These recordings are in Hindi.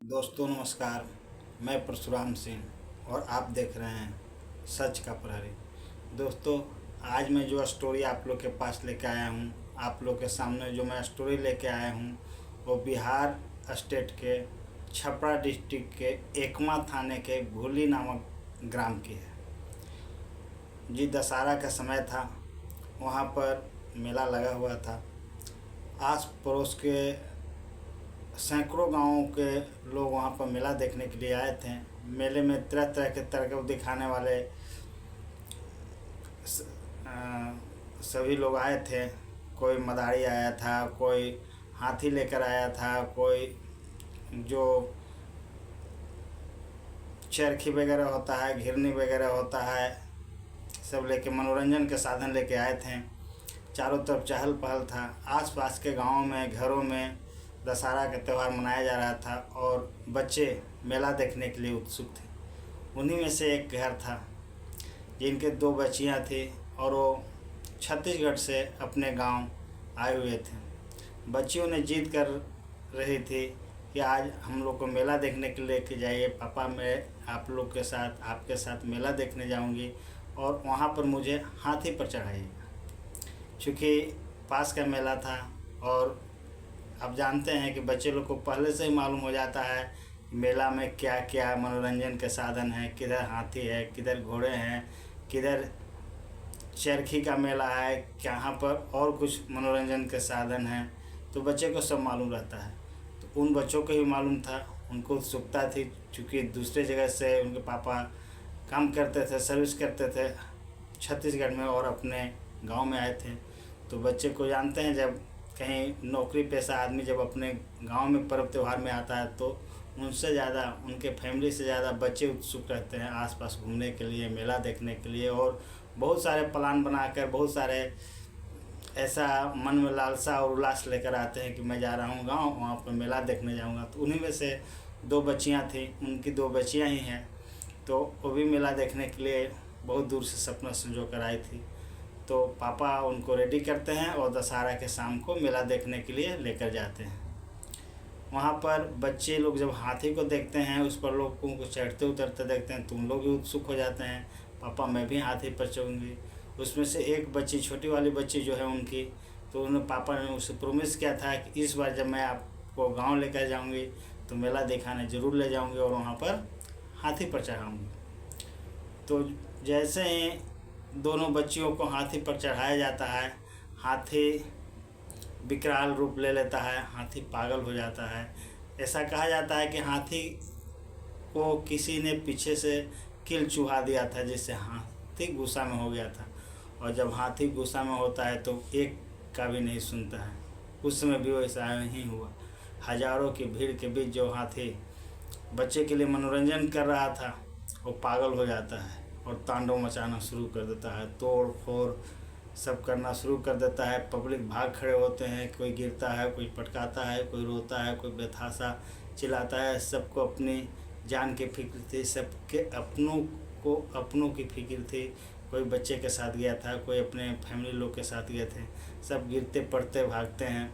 दोस्तों नमस्कार। मैं परशुराम सिंह और आप देख रहे हैं सच का प्रहरी। दोस्तों, आज मैं जो स्टोरी आप लोग के पास लेके आया हूँ, आप लोग के सामने जो मैं स्टोरी लेके आया हूँ वो बिहार स्टेट के छपरा डिस्ट्रिक्ट के एकमा थाने के भूली नामक ग्राम की है जी। दशहरा का समय था, वहाँ पर मेला लगा हुआ था। आस पड़ोस के सैकड़ों गांवों के लोग वहाँ पर मेला देखने के लिए आए थे। मेले में तरह तरह के तरकीब दिखाने वाले सभी लोग आए थे। कोई मदारी आया था, कोई हाथी लेकर आया था, कोई जो चरखी वगैरह होता है, घिरनी वगैरह होता है, सब लेके मनोरंजन के साधन लेके आए थे। चारों तरफ चहल पहल था। आसपास के गांवों में, घरों में दशहरा का त्यौहार मनाया जा रहा था और बच्चे मेला देखने के लिए उत्सुक थे। उन्हीं में से एक घर था जिनके दो बच्चियां थी और वो छत्तीसगढ़ से अपने गांव आए हुए थे। बच्चियों ने जिद कर रही थी कि आज हम लोग को मेला देखने के लिए लेके जाइए पापा, मैं आप लोग के साथ, आपके साथ मेला देखने जाऊंगी और वहाँ पर मुझे हाथी पर चढ़ाइएगा। चूँकि पास का मेला था और आप जानते हैं कि बच्चे लोग को पहले से ही मालूम हो जाता है मेला में क्या क्या मनोरंजन के साधन हैं, किधर हाथी है, किधर घोड़े हैं, किधर चरखी का मेला है, कहाँ पर और कुछ मनोरंजन के साधन हैं। तो बच्चे को सब मालूम रहता है। तो उन बच्चों को भी मालूम था, उनको उत्सुकता थी, चूँकि दूसरे जगह से उनके पापा काम करते थे, सर्विस करते थे छत्तीसगढ़ में और अपने गांव में आए थे। तो बच्चे को जानते हैं, जब कहीं नौकरी पेशा आदमी जब अपने गांव में पर्व त्यौहार में आता है तो उनसे ज़्यादा, उनके फैमिली से ज़्यादा बच्चे उत्सुक रहते हैं आसपास घूमने के लिए, मेला देखने के लिए। और बहुत सारे प्लान बनाकर, बहुत सारे ऐसा मन में लालसा और उल्लास लेकर आते हैं कि मैं जा रहा हूँ गांव, वहाँ पर मेला देखने जाऊँगा। तो उन्हीं में से दो बच्चियाँ थी, उनकी दो बच्चियाँ ही हैं, तो वो भी मेला देखने के लिए बहुत दूर से सपना संजो कर आई थी। तो पापा उनको रेडी करते हैं और दशहरा के शाम को मेला देखने के लिए लेकर जाते हैं। वहाँ पर बच्चे लोग जब हाथी को देखते हैं, उस पर लोगों को चढ़ते उतरते देखते हैं, तो उन लोग भी उत्सुक हो जाते हैं, पापा मैं भी हाथी पर चढ़ूँगी। उसमें से एक बच्ची, छोटी वाली बच्ची जो है उनकी, तो उन्होंने पापा ने उसे प्रॉमिस किया था कि इस बार जब मैं आपको गाँव लेकर जाऊँगी तो मेला दिखाने ज़रूर ले जाऊँगी और वहाँ पर हाथी पर चढ़ाऊँगी। तो जैसे ही दोनों बच्चियों को हाथी पर चढ़ाया जाता है, हाथी विकराल रूप ले लेता है, हाथी पागल हो जाता है। ऐसा कहा जाता है कि हाथी को किसी ने पीछे से कील चुहा दिया था, जिससे हाथी गुस्सा में हो गया था। और जब हाथी गुस्सा में होता है तो एक का भी नहीं सुनता है। उस समय भी वैसा ही हुआ। हजारों की भीड़ के बीच जो हाथी बच्चे के लिए मनोरंजन कर रहा था, वो पागल हो जाता है और तांडव मचाना शुरू कर देता है, तोड़ फोड़ सब करना शुरू कर देता है। पब्लिक भाग खड़े होते हैं, कोई गिरता है, कोई पटकाता है, कोई रोता है, कोई बेतहासा चिल्लाता है। सबको अपनी जान की फिक्र थी, सबके अपनों की फिक्र थी। कोई बच्चे के साथ गया था, कोई अपने फैमिली लोग के साथ गए थे। सब गिरते पड़ते भागते हैं।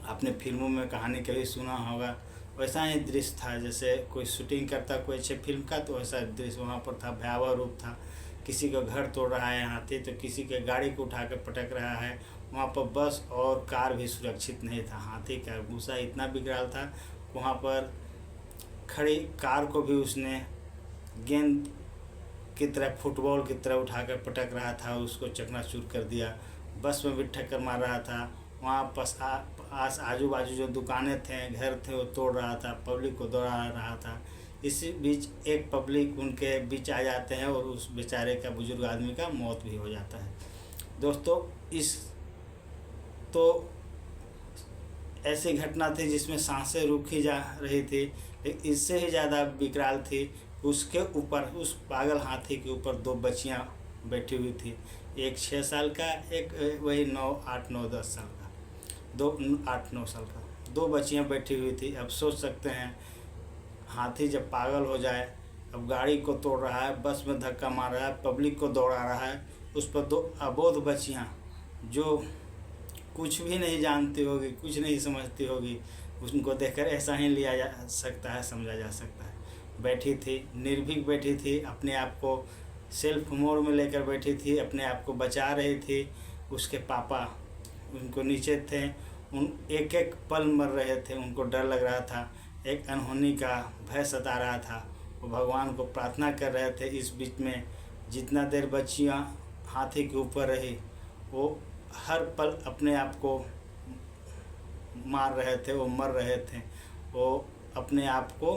आपने फिल्मों में कहानी कभी सुना होगा, वैसा ही दृश्य था। जैसे कोई शूटिंग करता कोई अच्छे फिल्म का, तो वैसा दृश्य वहाँ पर था। भयावह रूप था। किसी का घर तोड़ रहा है हाथी, तो किसी के गाड़ी को उठा कर पटक रहा है। वहाँ पर बस और कार भी सुरक्षित नहीं था। हाथी का गुस्सा इतना बिगड़ाल था, वहाँ पर खड़ी कार को भी उसने गेंद की तरह, फुटबॉल की तरह उठाकर पटक रहा था, उसको चकनाचूर कर दिया। बस में भी ठक्कर मार रहा था। वहाँ पास आजू बाजू जो दुकानें थे, घर थे, वो तोड़ रहा था, पब्लिक को दौड़ा रहा था। इसी बीच एक पब्लिक उनके बीच आ जाते हैं और उस बेचारे का, बुजुर्ग आदमी का मौत भी हो जाता है। दोस्तों, इस तो ऐसी घटना थी जिसमें सांसें रुकी जा रही थी, लेकिन इससे ही ज़्यादा विकराल थी। उसके ऊपर, उस पागल हाथी के ऊपर दो बच्चियां बैठी हुई थी। एक 6 साल का, एक वही 8-9-10 साल का, 8-9 साल का, दो बच्चियां बैठी हुई थी। अब सोच सकते हैं, हाथी जब पागल हो जाए, अब गाड़ी को तोड़ रहा है, बस में धक्का मार रहा है, पब्लिक को दौड़ा रहा है, उस पर दो अबोध बच्चियां जो कुछ भी नहीं जानती होगी, कुछ नहीं समझती होगी, उनको देखकर ऐसा ही लिया जा सकता है, समझा जा सकता है। बैठी थी, निर्भीक बैठी थी, अपने आप को सेल्फ मोड में लेकर बैठी थी, अपने आप को बचा रही थी। उसके पापा उनको नीचे थे, उन एक एक पल मर रहे थे, उनको डर लग रहा था, एक अनहोनी का भय सता रहा था। वो भगवान को प्रार्थना कर रहे थे। इस बीच में जितना देर बच्चियाँ हाथी के ऊपर रही, वो हर पल अपने आप को मार रहे थे, वो मर रहे थे, वो अपने आप को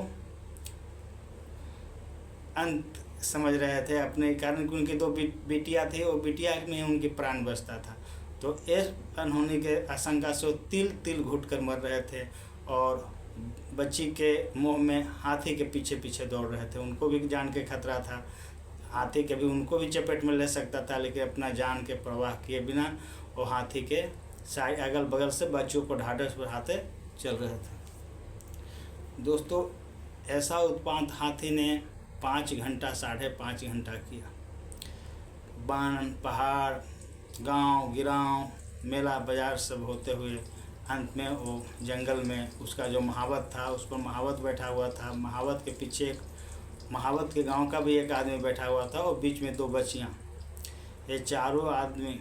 अंत समझ रहे थे अपने कारण कि उनकी 2 बेटियाँ थी, वो बिटिया में उनकी प्राण बचता था। तो इस अनहोनी के आशंका से वो तिल तिल घुट कर मर रहे थे और बच्ची के मुंह में हाथी के पीछे पीछे दौड़ रहे थे। उनको भी जान के खतरा था, हाथी के भी उनको भी चपेट में ले सकता था, लेकिन अपना जान के परवाह किए बिना वो हाथी के साइड अगल बगल से बच्चों को ढाढ़स बढ़ाते चल रहे थे। दोस्तों, ऐसा उत्पात हाथी ने 5 घंटा 5.5 घंटा किया। वन, पहाड़, गांव, गिराव, मेला बाजार सब होते हुए अंत में वो जंगल में उसका जो महावत था, उस पर महावत बैठा हुआ था। महावत के पीछे महावत के गांव का भी एक आदमी बैठा हुआ था और बीच में 2 बच्चियां। ये चारों आदमी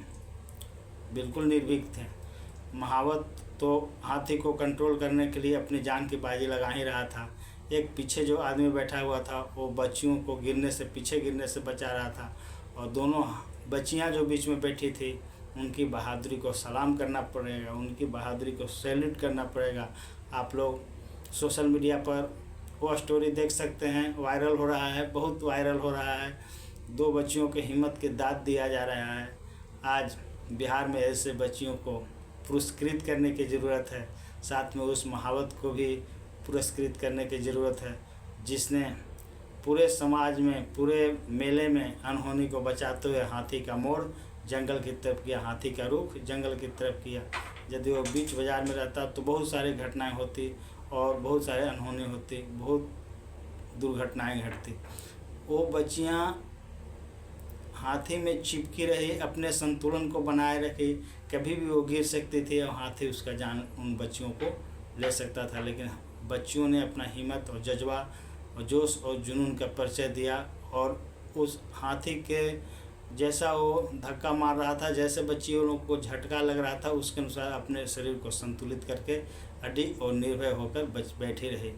बिल्कुल निर्भीक थे। महावत तो हाथी को कंट्रोल करने के लिए अपनी जान की बाजी लगा ही रहा था। एक पीछे जो आदमी बैठा हुआ था वो बच्चियों को पीछे गिरने से बचा रहा था। और दोनों बच्चियां जो बीच में बैठी थी, उनकी बहादुरी को सलाम करना पड़ेगा, उनकी बहादुरी को सैल्यूट करना पड़ेगा। आप लोग सोशल मीडिया पर वो स्टोरी देख सकते हैं, वायरल हो रहा है, बहुत वायरल हो रहा है। 2 बच्चियों के हिम्मत की दाद दिया जा रहा है। आज बिहार में ऐसे बच्चियों को पुरस्कृत करने की ज़रूरत है, साथ में उस महावत को भी पुरस्कृत करने की ज़रूरत है, जिसने पूरे समाज में, पूरे मेले में अनहोनी को बचाते हुए हाथी का मोड़ जंगल की तरफ किया, हाथी का रुख जंगल की तरफ किया। यदि वो बीच बाजार में रहता तो बहुत सारी घटनाएं होती और बहुत सारे अनहोनी होती, बहुत दुर्घटनाएं घटती। वो बच्चियां हाथी में चिपकी रही, अपने संतुलन को बनाए रखी। कभी भी वो गिर सकती थी और हाथी उसका जान उन बच्चियों को ले सकता था, लेकिन बच्चियों ने अपना हिम्मत और जज्बा और जोश और जुनून का परिचय दिया और उस हाथी के जैसा वो धक्का मार रहा था, जैसे बच्चियों को झटका लग रहा था, उसके अनुसार अपने शरीर को संतुलित करके अडिग और निर्भय होकर बैठी रही।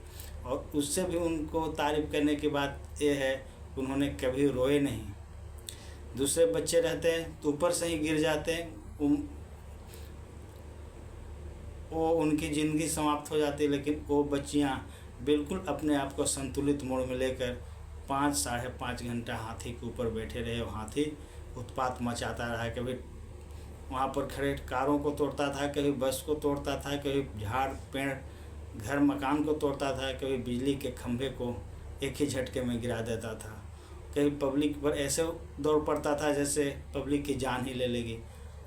और उससे भी उनको तारीफ करने की बात यह है कि उन्होंने कभी रोए नहीं। दूसरे बच्चे रहते हैं तो ऊपर से ही गिर जाते हैं, वो उनकी ज़िंदगी समाप्त हो जाती है, लेकिन वो बच्चियां बिल्कुल अपने आप को संतुलित मोड़ में लेकर 5-5.5 घंटा हाथी के ऊपर बैठे रहे। और हाथी उत्पात मचाता रहा, कभी वहाँ पर खड़े कारों को तोड़ता था, कभी बस को तोड़ता था, कभी झाड़ पेड़ घर मकान को तोड़ता था, कभी बिजली के खंभे को एक ही झटके में गिरा देता था, कभी पब्लिक पर ऐसे दौड़ पड़ता था जैसे पब्लिक की जान ही ले लेगी।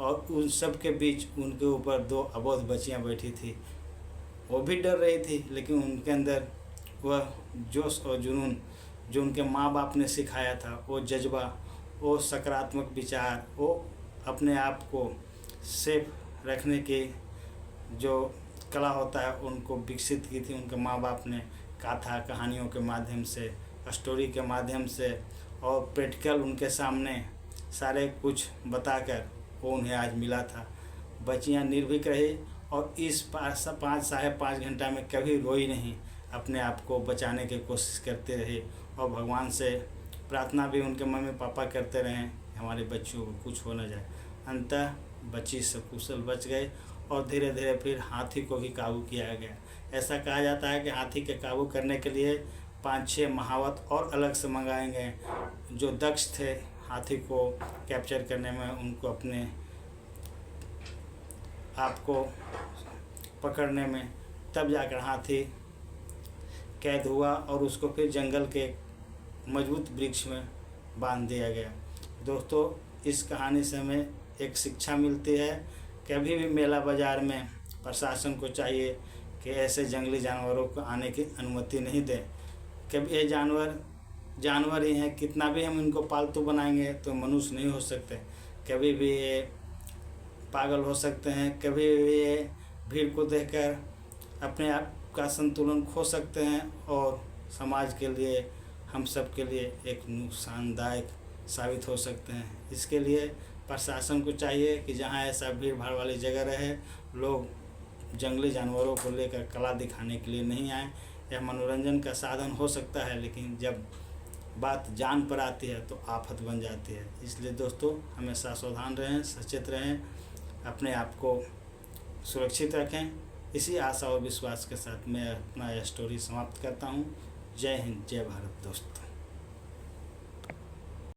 और उन सब के बीच उनके ऊपर 2 अबोध बच्चियाँ बैठी थी। वो भी डर रही थी, लेकिन उनके अंदर वह जोश और जुनून जो उनके माँ बाप ने सिखाया था, वो जज्बा, वो सकारात्मक विचार, वो अपने आप को सेफ रखने की जो कला होता है, उनको विकसित की थी उनके माँ बाप ने कथा कहानियों के माध्यम से, स्टोरी के माध्यम से और प्रैक्टिकल उनके सामने सारे कुछ बताकर वो उन्हें आज मिला था। बच्चियाँ निर्भीक रही और इस 5-5.5 घंटा में कभी रोई नहीं, अपने आप को बचाने की कोशिश करते रहे और भगवान से प्रार्थना भी उनके मम्मी पापा करते रहे हमारे बच्चियों को कुछ हो न जाए। अंततः बच्ची सकुशल बच गए और धीरे धीरे फिर हाथी को भी काबू किया गया। ऐसा कहा जाता है कि हाथी के काबू करने के लिए 5-6 महावत और अलग से मंगाए गए, जो दक्ष थे हाथी को कैप्चर करने में, उनको अपने आप को पकड़ने में। तब जाकर हाथी कैद हुआ और उसको फिर जंगल के मजबूत वृक्ष में बांध दिया गया। दोस्तों, इस कहानी से हमें एक शिक्षा मिलती है, कभी भी मेला बाज़ार में प्रशासन को चाहिए कि ऐसे जंगली जानवरों को आने की अनुमति नहीं दें। कभी ये जानवर ही हैं, कितना भी हम इनको पालतू बनाएंगे तो मनुष्य नहीं हो सकते। कभी भी ये पागल हो सकते हैं, कभी भी ये भीड़ को देखकर अपने आप का संतुलन खो सकते हैं और समाज के लिए, हम सब के लिए एक नुकसानदायक साबित हो सकते हैं। इसके लिए प्रशासन को चाहिए कि जहाँ ऐसा भीड़ भाड़ वाली जगह रहे, लोग जंगली जानवरों को लेकर कला दिखाने के लिए नहीं आए। यह मनोरंजन का साधन हो सकता है, लेकिन जब बात जान पर आती है तो आफत बन जाती है। इसलिए दोस्तों, हमेशा सावधान रहें, सचेत रहें, अपने आप को सुरक्षित रखें। इसी आशा और विश्वास के साथ मैं अपना यह स्टोरी समाप्त करता हूँ। जय हिंद, जय भारत दोस्तों।